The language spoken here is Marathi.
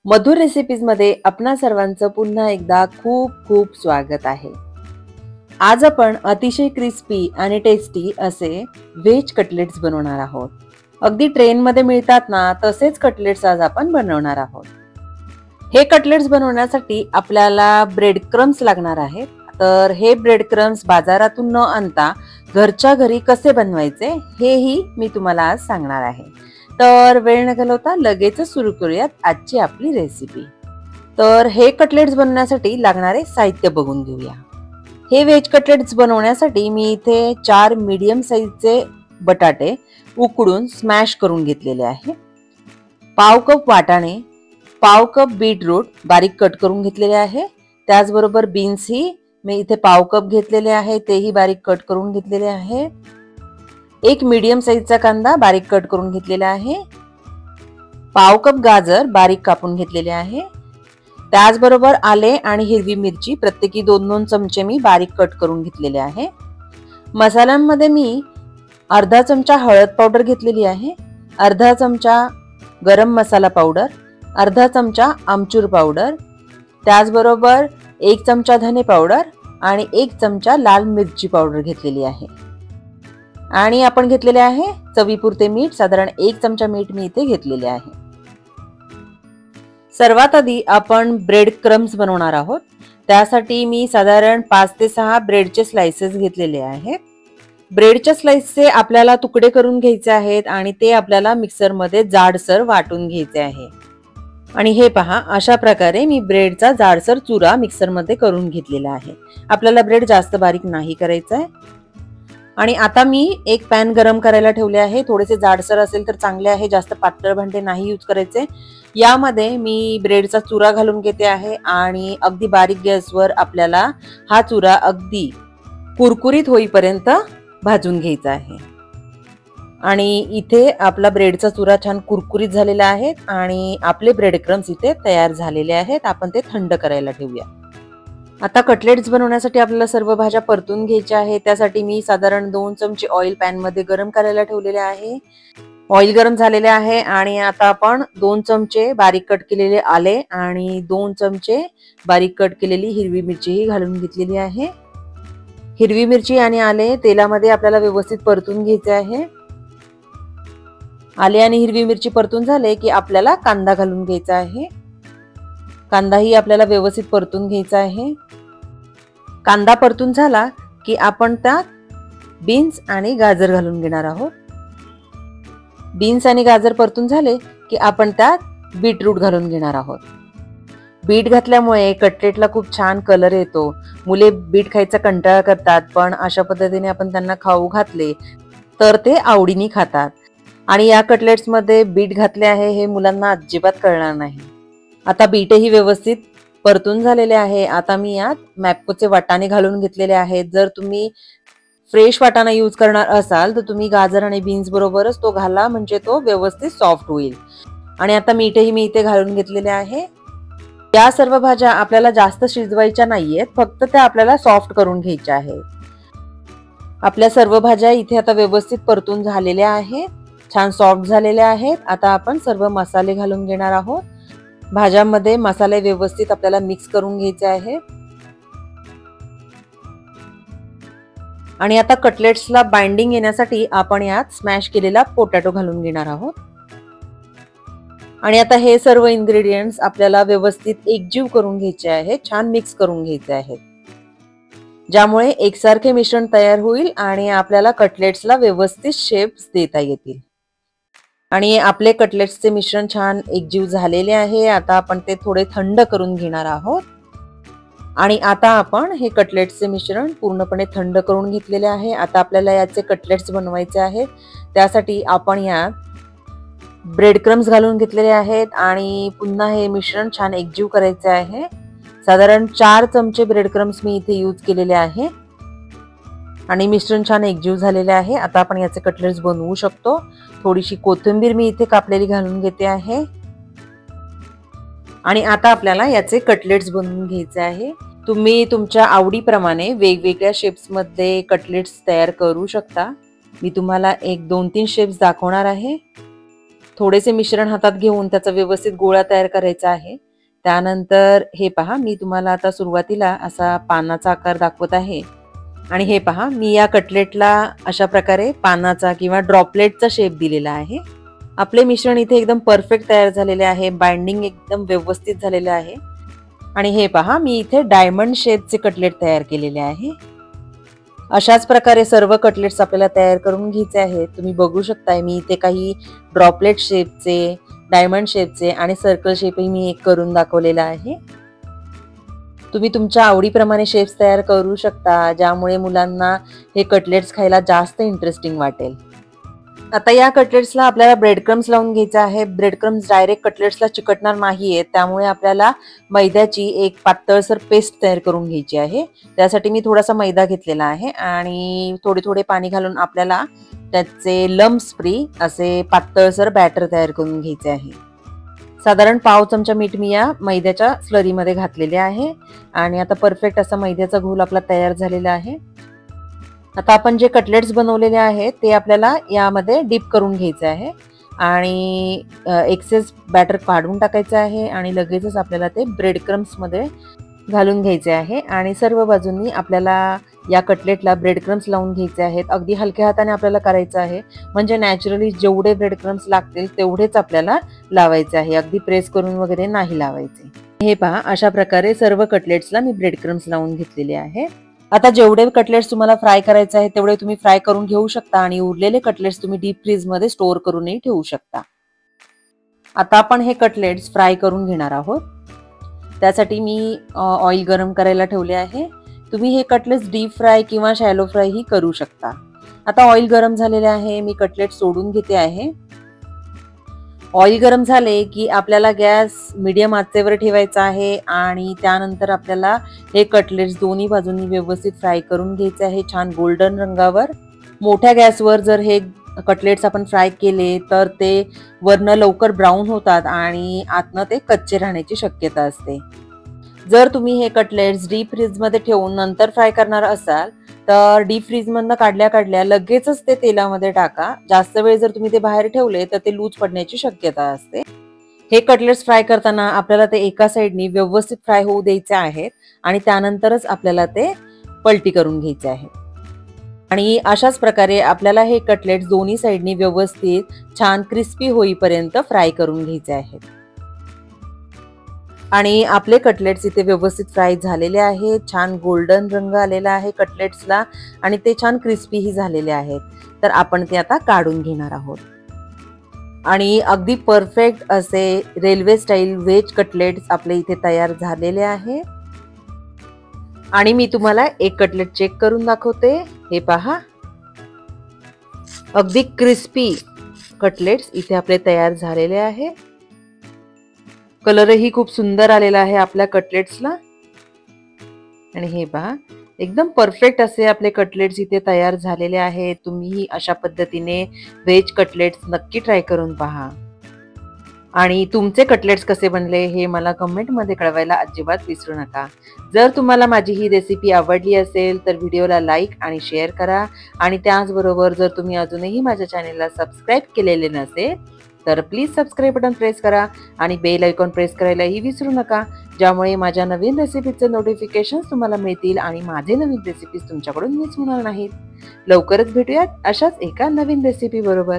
मधुर रेसिपीज मध्ये आपणा सर्वांचं पुन्हा एकदा खूप खूप स्वागत आहे। आज आपण अतिशय क्रिस्पी आणि टेस्टी असे व्हेज कटलेट्स बनवणार आहोत। अगदी ट्रेन मध्ये मिळतात ना तसेच कटलेट्स आज आपण बनवणार आहोत। हे कटलेट्स बनवण्यासाठी आपल्याला ब्रेड क्रम्स लागणार आहेत। तर हे ब्रेड क्रम्स बाजारातून न आणता घरच्या घरी कसे बनवायचे हेही मी तुम्हाला आज सांगणार आहे। तर वेळ न घालवता लगेच सुरू करूयात आजची आपली रेसिपी। तर हे कटलेट्स बनवण्यासाठी लागणारे साहित्य बघून घेऊया। हे व्हेज कटलेट्स बनवण्यासाठी मी इथे 4 मीडियम साइजचे बटाटे उकडून स्मॅश करून घेतलेले आहे। पाव कप वाटाणे, पाव कप बीटरूट बारीक कट करून घेतलेले आहे। त्याचबरोबर बीन्स ही मी इथे पाव कप घेतलेले आहे, तेही बारीक कट करून घेतलेले आहे। एक मीडियम साइजचा कांदा बारीक कट करून घेतलेला आहे। पाव कप गाजर बारीक कापून घेतलेले आहे। त्याचबरोबर आले आणि हिरवी मिरची प्रत्येकी 2-2 चमचे मी बारीक कट करून घेतलेले आहे। मसाल्यांमध्ये मी अर्धा चमचा हळद पावडर घेतलेली आहे, अर्धा चमचा गरम मसाला पावडर, अर्धा चमचा आमचूर पावडर, त्याचबरोबर 1 चमचा धने पावडर आणि 1 चमचा लाल मिरची पावडर घेतलेली आहे। आणि आपण घेतलेले आहे चवीपुरते मीठ, साधारण 1 चमचा मीठ मी इथे घेतलेले आहे। सर्वात आधी आपण ब्रेड क्रम्स बनवणार आहोत। त्यासाठी मी साधारण 5 ते 6 ब्रेडचे स्लाइसेस घेतलेले आहेत। ब्रेडच्या स्लाइसचे आपल्याला तुकडे करून घ्यायचे आहेत आणि ते आपल्याला मिक्सर मध्ये जाडसर वाटून घ्यायचे आहे। आणि हे पहा, अशा प्रकारे मी ब्रेडचा जाडसर चुरा मिक्सर मध्ये करून घेतलेला आहे। आपल्याला ब्रेड जास्त बारीक नाही करायचा आहे। आणि आता मी एक पॅन गरम करायला ठेवले आहे। थोडेसे जाडसर असेल तर चांगले आहे, जास्त पातळ भांडे नाही यूज करायचे। यामध्ये मी ब्रेडचा चुरा घालून घेते आहे आणि अगदी बारीक गॅसवर आपल्याला हा चुरा अगदी कुरकुरीत होईपर्यंत भाजून घ्यायचा आहे। आणि इथे आपला ब्रेडचा चुरा छान कुरकुरीत झालेला आहे आणि आपले ब्रेड क्रम्स इथे तयार झालेले आहेत। आपण ते थंड करायला ठेवूया। आता कटलेट्स बनवण्यासाठी आपल्याला सर्व भाज्या परतून घ्यायच्या आहेत। त्यासाठी मी साधारण 2 चमचे ऑइल पॅन मध्ये गरम करायला ठेवलेले आहे। ऑइल गरम झालेले आहे आणि आता आपण 2 चमचे बारीक कट केलेले आले आणि 2 चमचे बारीक कट केलेली हिरवी मिरचीही घालून घेतलेली आहे। हिरवी मिरची आणि आले तेलामध्ये आपल्याला व्यवस्थित परतून घ्यायचे आहे। आले आणि हिरवी मिरची परतून झाले की आपल्याला कांदा घालून घ्यायचा आहे। कांदाही आपल्याला व्यवस्थित परतून घ्यायचा आहे। कांदा परतून झाला की आपण त्यात बीन्स आणि गाजर घालून घेणार आहोत। बीन्स आणि गाजर परतून झाले की आपण त्यात बीटरूट घालून घेणार आहोत। बीट घातल्यामुळे कटलेटला खूप छान कलर येतो। मुले बीट खायचा कंटाळा करतात, पण अशा पद्धतीने आपण त्यांना खाऊ घातले तर ते आवडीने खातात। आणि या कटलेट्स मध्ये बीट घातले आहे हे मुलांना अजिबात कळणार नाही। आता बीटही व्यवस्थित परतून झालेले आहे। आता मी यात मॅप्कोचे वाटाणे घालून घेतलेले आहेत। जर तुम्ही फ्रेश वाटाणा यूज करणार असाल तर तुम्ही गाजर आणि बीन्स बरोबरच तो घाला, म्हणजे तो व्यवस्थित सॉफ्ट होईल। आणि आता मीठही मी इथे घालून घेतलेले आहे। या सर्व भाज्या आपल्याला जास्त शिजवायच्या नाहीयेत, फक्त त्या आपल्याला सॉफ्ट करून घ्यायच्या आहेत। आपल्या सर्व भाज्या इथे आता व्यवस्थित परतून झालेल्या आहेत, छान सॉफ्ट झालेल्या आहेत। आता आपण सर्व मसाले घालून घेणार आहोत। भाज्यांमध्ये मसाले व्यवस्थित आपल्याला मिक्स करून घ्यायचे आहे। आणि आता कटलेट्सला बाइंडिंग येण्यासाठी आपण यात स्मॅश केलेला पोटॅटो घालून घेणार आहोत। आणि आता हे सर्व इन्ग्रेडियंट्स आपल्याला व्यवस्थित एकजीव करून घ्यायचे आहेत, छान मिक्स करून घ्यायचे आहेत, ज्यामुळे एकसारखे मिश्रण तयार होईल आणि आपल्याला कटलेट्सला व्यवस्थित शेप्स देता येतील। आणि आपले कटलेट्सचे मिश्रण छान एकजीव झालेले आहे। आता आपण ते थोडे थंड करून घेणार आहोत। आणि आता आपण हे कटलेट्सचे मिश्रण पूर्णपणे थंड करून घेतलेले आहे। आता आपल्याला याचे कटलेट्स बनवायचे आहेत। त्यासाठी आपण यात ब्रेड क्रम्स घालून घेतलेले आहेत आणि पुन्हा हे मिश्रण छान एकजीव करायचे आहे। साधारण 4 चमचे ब्रेड क्रम्स मी इथे यूज केलेले आहे आणि मिश्रण छान एकजीव झालेले आहे। आता आपण याचे कटलेट्स बनवू शकतो। थोडीशी कोथिंबीर मी इथे कापलेली घालून घेते आहे। आणि आता आपल्याला याचे कटलेट्स बनवून घ्यायचे आहे। तुम्ही तुमच्या आवडीप्रमाणे वेगवेगळ्या शेप्स मध्ये कटलेट्स तयार करू शकता। मी तुम्हाला 1-2-3 शेप्स दाखवणार आहे। थोडेसे मिश्रण हातात घेऊन त्याचा व्यवस्थित गोळा तयार करायचा आहे. त्यानंतर हे पहा, मी तुम्हाला आता सुरुवातीला असा पानाचा आकार दाखवत आहे. आणि हे पहा, मी या कटलेटला अशा प्रकारे पानाचा किंवा ड्रॉपलेटचा शेप दिलेला आहे. आपले मिश्रण इथे एकदम परफेक्ट तयार झालेले आहे. बाइंडिंग एकदम व्यवस्थित झालेलं आहे. आणि हे पहा, मी इथे डायमंड शेपचे कटलेट तयार केलेले आहे. अशाच प्रकारे सर्व कटलेट्स आपल्याला तयार करून घ्यायचे आहेत. तुम्ही बघू शकताय, मी इथे काही ड्रॉपलेट शेपचे, डायमंड शेपचे आणि सर्कल शेपही मी एक करून दाखवलेला आहे. तुम्ही तुमच्या आवडीप्रमाणे शेप्स तयार करू शकता, ज्यामुळे मुलांना हे कटलेट्स खायला जास्त इंटरेस्टिंग वाटेल. आता या कटलेट्सला आपल्याला ब्रेड क्रम्स लावून घ्यायचा आहे. ब्रेड क्रम्स डायरेक्ट कटलेट्सला चिकटणार नाहीये, त्यामुळे आपल्याला मैद्याची एक पातळसर पेस्ट तयार करून घ्यायची आहे. त्यासाठी मी थोडासा मैदा घेतलेला आहे आणि थोडे थोडे पाणी घालून आपल्याला त्याचे लम्प्स फ्री असे पातळसर बॅटर तयार करून घ्यायचे आहे. साधारण पाव चमचा मीठ मी या मैद्याच्या स्लरीमध्ये घातलेले आहे आणि आता परफेक्ट असा मैद्याचा घोल आपला तयार झालेला आहे. आता आपण जे कटलेट्स बनवलेले आहेत ते आपल्याला यामध्ये डीप करून घ्यायचे आहे आणि एक्सेस बॅटर काढून टाकायचं आहे आणि लगेचच आपल्याला ते ब्रेड क्रम्समध्ये घालून घ्यायचे आहे आणि सर्व बाजूंनी आपल्याला या कटलेटला ब्रेड क्रम्स लावून घ्यायचे आहेत. अगदी हलक्या हाताने आपल्याला करायचं आहे, म्हणजे नॅचरली जेवढे ब्रेड क्रम्स लागतील तेवढेच आपल्याला लावायचे आहे. अगदी प्रेस करून वगैरे नाही लावायचे. हे पहा, अशा प्रकारे सर्व कटलेट्सला मी ब्रेड क्रम्स लावून घेतलेले आहे. आता जेवढे कटलेट्स तुम्हाला फ्राय करायचे आहे तेवढे तुम्ही फ्राय करून घेऊ शकता आणि उरलेले कटलेट्स तुम्ही डीप फ्रीज मध्ये स्टोअर करूनही ठेवू शकता. आता आपण हे कटलेट्स फ्राय करून घेणार आहोत. त्यासाठी मी ऑइल गरम करायला ठेवले आहे. तुम्ही हे कटलेट्स डीप फ्राय किंवा शॅलो फ्राय ही करू शकता. आता ऑइल गरम झालेले आहे, मी कटलेट सोडून घेते आहे. ऑइल गरम झाले की आपल्याला गॅस मीडियम आचेवर ठेवायचा आहे आणि त्यानंतर आपल्याला हे कटलेट्स दोन्ही बाजूंनी व्यवस्थित फ्राय करून घ्यायचे आहे, छान गोल्डन रंगावर. मोठ्या गॅसवर जर हे कटलेट्स आपण फ्राय केले तर ते वरनं लवकर ब्राऊन होतात आणि आतनं ते कच्चे राहण्याची शक्यता असते. जर तुम्ही हे कटलेट्स डीप फ्रीजमध्ये ठेवून नंतर फ्राय करणार असाल तर डीप फ्रीजमधनं काढल्या लगेचच ते तेलामध्ये टाका. जास्त वेळ जर तुम्ही ते बाहेर ठेवले तर ते लूज पडण्याची शक्यता असते. हे कटलेट्स फ्राय करताना आपल्याला ते एका साईडनी व्यवस्थित फ्राय होऊ द्यायचे आहेत आणि त्यानंतरच आपल्याला ते पलटी करून घ्यायचे आहे. आणि अशाच प्रकारे आपल्याला हे कटलेट्स दोन्ही साईडनी व्यवस्थित छान क्रिस्पी होईपर्यंत फ्राय करून घ्यायचे आहेत. आणि आपले कटलेट्स इथे व्यवस्थित फ्राय झालेले आहेत. छान गोल्डन रंग आलेला आहे कटलेट्सला आणि ते छान क्रिस्पीही झालेले आहेत. तर आपण ते आता काढून घेणार आहोत. आणि अगदी परफेक्ट असे रेल्वे स्टाईल व्हेज कटलेट्स आपले इथे तयार झालेले आहे. आणि मी तुम्हाला एक कटलेट चेक करून दाखवते. हे पहा, अगदी क्रिस्पी कटलेट्स इथे आपले तयार झालेले आहे. कलरही खूप सुंदर आलेला आहे आपल्या कटलेट्सला. आणि हे पहा, एकदम परफेक्ट असे आपले कटलेट्स इथे तयार झालेले आहेत. तुम्ही अशा पद्धतीने व्हेज कटलेट्स नक्की ट्राय करून पहा. आणि तुमचे कटलेट्स कसे बनले हे मला कमेंटमध्ये कळवायला अजिबात विसरू नका. जर तुम्हाला माझी ही रेसिपी आवडली असेल तर व्हिडिओला लाईक आणि शेअर करा. आणि त्याचबरोबर जर तुम्ही अजूनही माझ्या चॅनेलला सबस्क्राईब केलेले नसेल तर प्लीज सबस्क्राईब बटन प्रेस करा आणि बेल आयकॉन प्रेस करायलाही विसरू नका, ज्यामुळे माझ्या नवीन रेसिपीचे नोटिफिकेशन्स तुम्हाला मिळतील आणि माझे नवीन रेसिपीज तुमच्याकडून मिस होणार नाहीत. लवकरच भेटूयात अशाच एका नवीन रेसिपी बरोबर.